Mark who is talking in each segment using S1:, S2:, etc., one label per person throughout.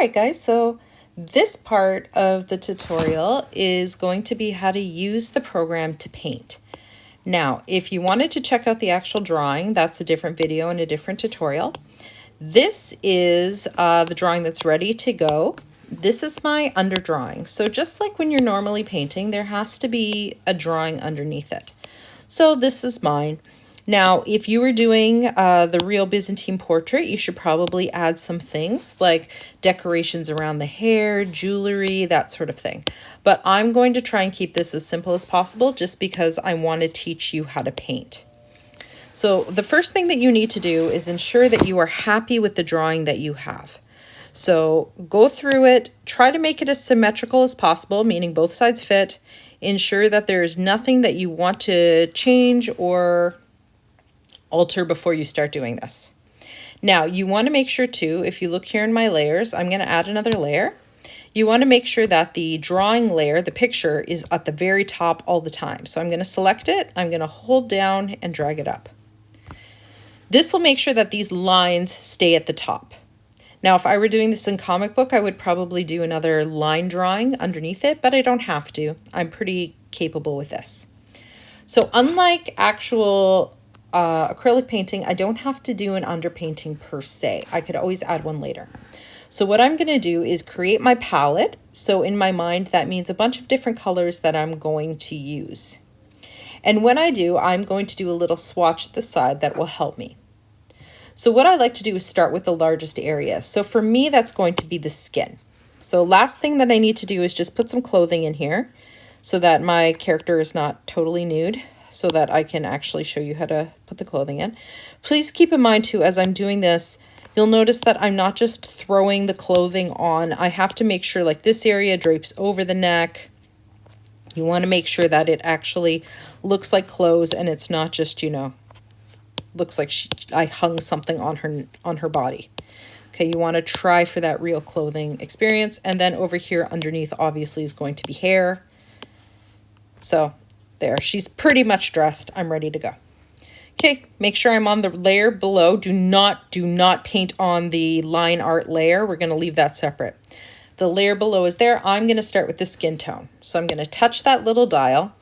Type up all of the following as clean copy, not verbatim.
S1: Alright guys, so this part of the tutorial is going to be how to use the program to paint. Now, if you wanted to check out the actual drawing, that's a different video and a different tutorial. This is the drawing that's ready to go. This is my underdrawing. So just like when you're normally painting, there has to be a drawing underneath it. So this is mine. Now, if you were doing the real Byzantine portrait, you should probably add some things like decorations around the hair, jewelry, that sort of thing. But I'm going to try and keep this as simple as possible just because I want to teach you how to paint. So the first thing that you need to do is ensure that you are happy with the drawing that you have. So go through it, try to make it as symmetrical as possible, meaning both sides fit. Ensure that there is nothing that you want to change or alter before you start doing this. Now, you want to make sure too, if you look here in my layers, I'm going to add another layer. You want to make sure that the drawing layer, the picture, is at the very top all the time. So I'm going to select it, I'm going to hold down and drag it up. This will make sure that these lines stay at the top. Now, if I were doing this in comic book, I would probably do another line drawing underneath it, but I don't have to. I'm pretty capable with this. So unlike actual acrylic painting, I don't have to do an underpainting per se. I could always add one later. So what I'm going to do is create my palette. So in my mind, that means a bunch of different colors that I'm going to use. And when I do, I'm going to do a little swatch at the side that will help me. So what I like to do is start with the largest area. So for me, that's going to be the skin. So last thing that I need to do is just put some clothing in here so that my character is not totally nude, so that I can actually show you how to put the clothing in. Please keep in mind too, as I'm doing this, you'll notice that I'm not just throwing the clothing on. I have to make sure like this area drapes over the neck. You want to make sure that it actually looks like clothes and it's not just, you know, looks like I hung something on her body. Okay, you want to try for that real clothing experience. And then over here underneath obviously is going to be hair. So there, she's pretty much dressed. I'm ready to go. Okay, make sure I'm on the layer below. Do not paint on the line art layer. We're going to leave that separate. The layer below is there. I'm going to start with the skin tone. So I'm going to touch that little dial.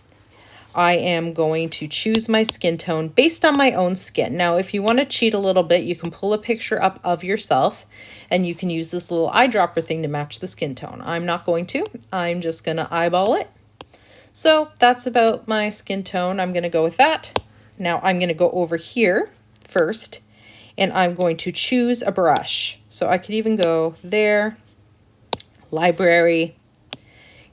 S1: I am going to choose my skin tone based on my own skin. Now, if you want to cheat a little bit, you can pull a picture up of yourself and you can use this little eyedropper thing to match the skin tone. I'm not going to. I'm just going to eyeball it. So that's about my skin tone. I'm going to go with that. Now I'm going to go over here first and I'm going to choose a brush. So I could even go there, library.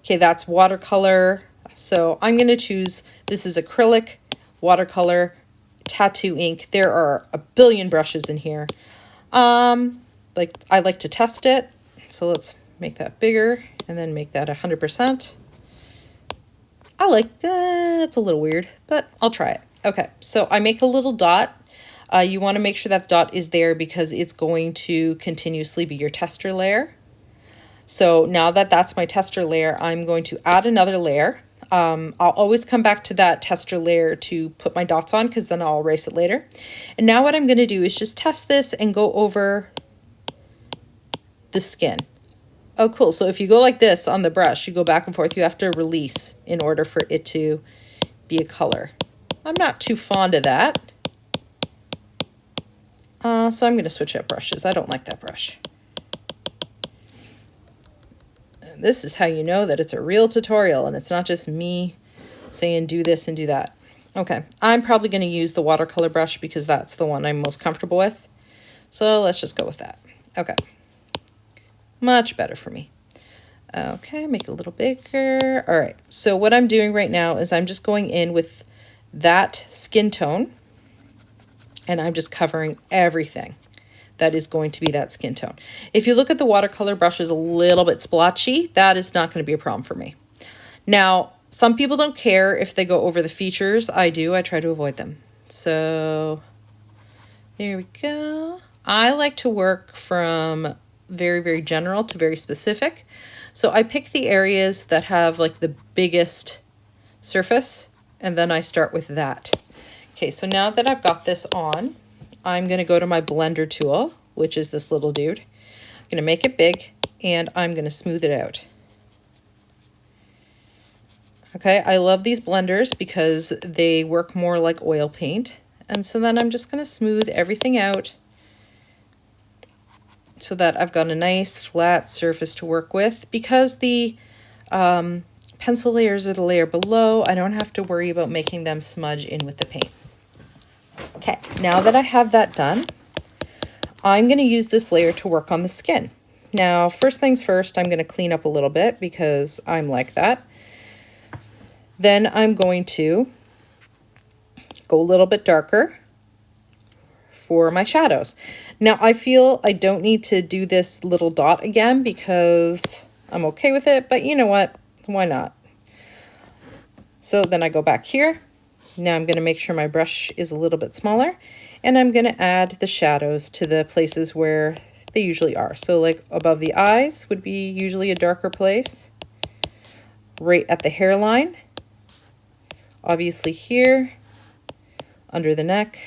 S1: Okay, that's watercolor. So I'm going to choose, this is acrylic, watercolor, tattoo ink. There are a billion brushes in here. Like I like to test it. So let's make that bigger and then make that 100%. I like, it's a little weird, but I'll try it. Okay, so I make a little dot. You want to make sure that the dot is there because it's going to continuously be your tester layer. So now that that's my tester layer, I'm going to add another layer. I'll always come back to that tester layer to put my dots on because then I'll erase it later. And now what I'm going to do is just test this and go over the skin. Oh, cool. So if you go like this on the brush, you go back and forth, you have to release in order for it to be a color. I'm not too fond of that. So I'm going to switch up brushes. I don't like that brush. And this is how you know that it's a real tutorial and it's not just me saying do this and do that. Okay, I'm probably going to use the watercolor brush because that's the one I'm most comfortable with. So let's just go with that. Okay. Much better for me. Okay, make it a little bigger. All right, so what I'm doing right now is I'm just going in with that skin tone and I'm just covering everything that is going to be that skin tone. If you look at the watercolor brushes a little bit splotchy, that is not going to be a problem for me. Now, some people don't care if they go over the features. I do. I try to avoid them. So there we go. I like to work from very, very general to very specific. So I pick the areas that have like the biggest surface and then I start with that. Okay, so now that I've got this on, I'm going to go to my blender tool, which is this little dude. I'm going to make it big and I'm going to smooth it out. Okay, I love these blenders because they work more like oil paint. And so then I'm just going to smooth everything out so that I've got a nice flat surface to work with. Because the pencil layers are the layer below, I don't have to worry about making them smudge in with the paint. Okay, now that I have that done, I'm going to use this layer to work on the skin. Now, first things first, I'm going to clean up a little bit because I'm like that. Then I'm going to go a little bit darker for my shadows. Now, I feel I don't need to do this little dot again because I'm okay with it, but you know what? Why not? So then I go back here. Now I'm going to make sure my brush is a little bit smaller, and I'm going to add the shadows to the places where they usually are. So like above the eyes would be usually a darker place, right at the hairline, obviously here, under the neck.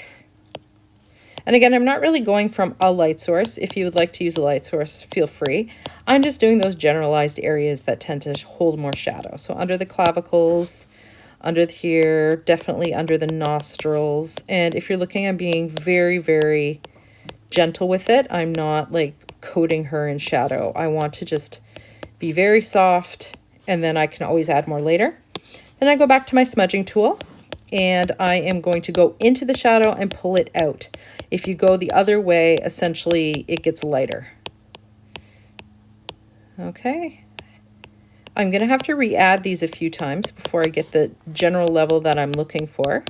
S1: And again, I'm not really going from a light source. If you would like to use a light source, feel free. I'm just doing those generalized areas that tend to hold more shadow. So under the clavicles, under here, definitely under the nostrils. And if you're looking, I'm being very, very gentle with it. I'm not like coating her in shadow. I want to just be very soft, and then I can always add more later. Then I go back to my smudging tool, and I am going to go into the shadow and pull it out. If you go the other way, essentially it gets lighter. Okay. I'm going to have to re-add these a few times before I get the general level that I'm looking for.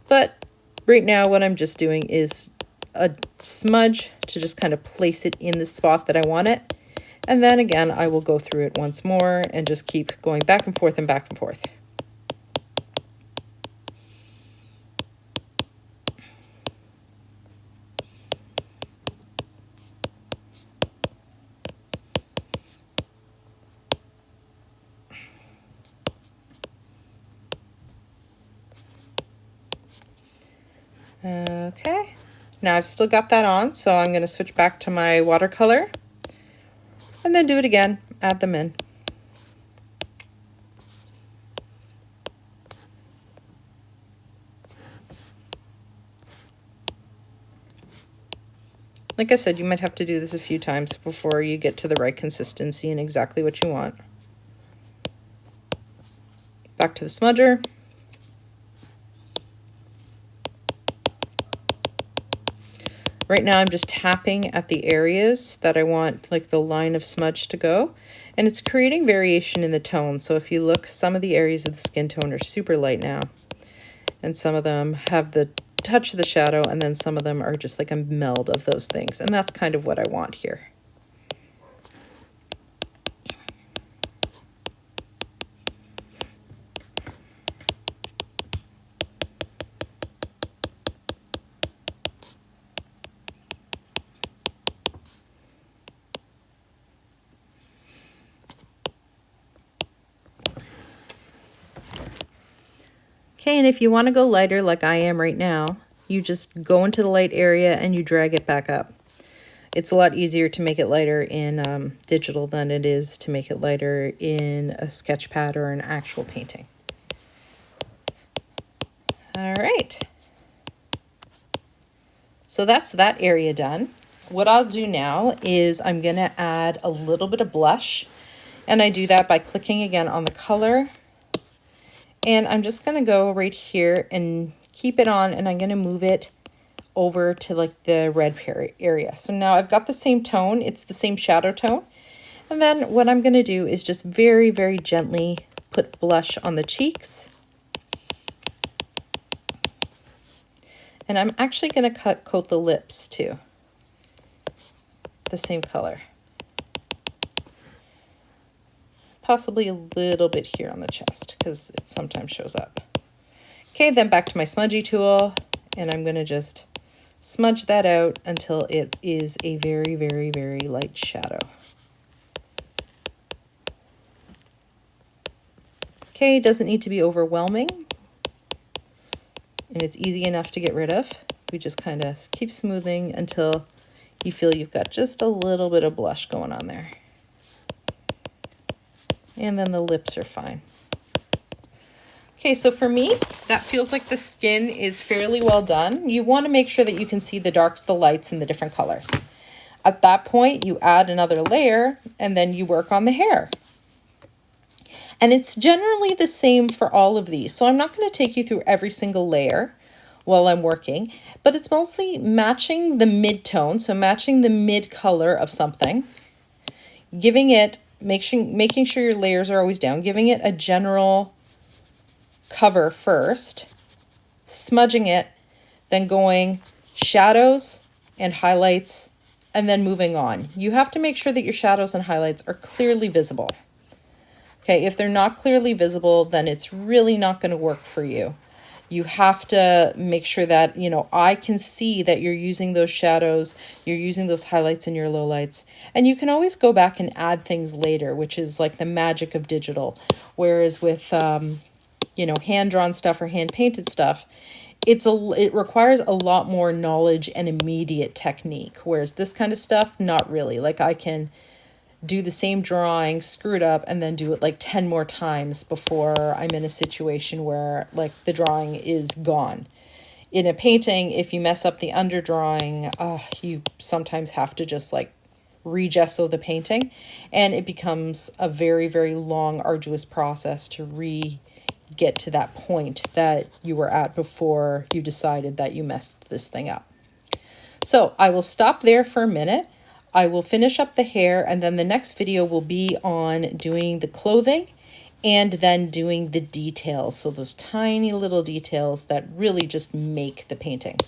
S1: But right now what I'm just doing is a smudge to just kind of place it in the spot that I want it. And then again, I will go through it once more and just keep going back and forth and back and forth. Okay, now I've still got that on, so I'm going to switch back to my watercolor and then do it again, add them in. Like I said, you might have to do this a few times before you get to the right consistency and exactly what you want. Back to the smudger. Right now I'm just tapping at the areas that I want like the line of smudge to go, and it's creating variation in the tone. So if you look, some of the areas of the skin tone are super light now, and some of them have the touch of the shadow, and then some of them are just like a meld of those things, and that's kind of what I want here. Okay, and if you want to go lighter like I am right now, you just go into the light area and you drag it back up. It's a lot easier to make it lighter in digital than it is to make it lighter in a sketch pad or an actual painting. All right. So that's that area done. What I'll do now is I'm going to add a little bit of blush, and I do that by clicking again on the color. And I'm just going to go right here and keep it on, and I'm going to move it over to like the red area. So now I've got the same tone. It's the same shadow tone. And then what I'm going to do is just very, very gently put blush on the cheeks. And I'm actually going to coat the lips too, the same color. Possibly a little bit here on the chest because it sometimes shows up. Okay, then back to my smudgy tool, and I'm going to just smudge that out until it is a very, very, very light shadow. Okay, it doesn't need to be overwhelming, and it's easy enough to get rid of. We just kind of keep smoothing until you feel you've got just a little bit of blush going on there. And then the lips are fine. Okay, so for me, that feels like the skin is fairly well done. You want to make sure that you can see the darks, the lights, and the different colors. At that point, you add another layer and then you work on the hair. And it's generally the same for all of these. So I'm not going to take you through every single layer while I'm working, but it's mostly matching the mid-tone, so matching the mid color of something, giving it, making sure your layers are always down, giving it a general cover first, smudging it, then going shadows and highlights, and then moving on. You have to make sure that your shadows and highlights are clearly visible. Okay, if they're not clearly visible, then it's really not going to work for you. You have to make sure that, you know, I can see that you're using those shadows, you're using those highlights in your lowlights. And you can always go back and add things later, which is like the magic of digital. Whereas with, you know, hand-drawn stuff or hand-painted stuff, it requires a lot more knowledge and immediate technique. Whereas this kind of stuff, not really. Like I can do the same drawing, screw it up, and then do it like 10 more times before I'm in a situation where like the drawing is gone. In a painting, if you mess up the underdrawing, you sometimes have to just like re-gesso the painting, and it becomes a very, very long, arduous process to get to that point that you were at before you decided that you messed this thing up. So I will stop there for a minute. I will finish up the hair, and then the next video will be on doing the clothing and then doing the details. So those tiny little details that really just make the painting.